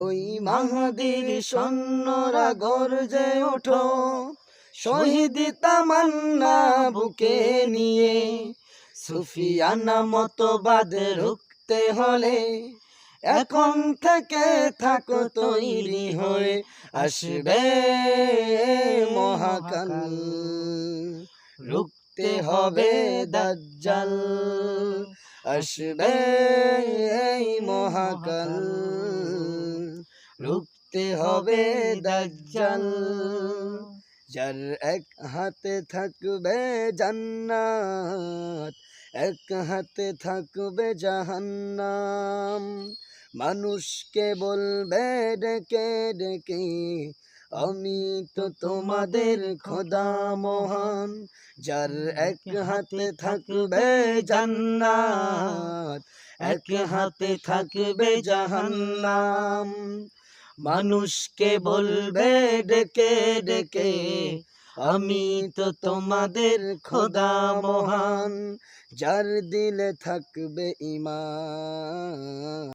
ওই মাহাদির সৈন্যরা গর্জে ওঠো, শহীদ তামান্না বুকে নিয়ে। সুফিয়ানা মতবাদ রুখতে হলে এখন থেকে থাকো তৈরি হয়ে, আসবে মহাকাল। রুখতে হবে দাজ্জাল, আসবে মহাকাল। রুখতে হবে দাজ্জাল। যার এক হাতে থাকবে জান্নাত, এক হাতে থাকবে জাহান্নাম। মানুষকে বলবে ডেকে ডেকে, আমি তো তোমাদের খোদা মহান। যার এক হাতে থাকবে জান্নাত, এক হাতে থাকবে জাহান্নাম। মানুষকে বলবে ডেকে ডেকে, আমি তো তোমাদের খোদা মহান। যার দিলে থাকবে ঈমান।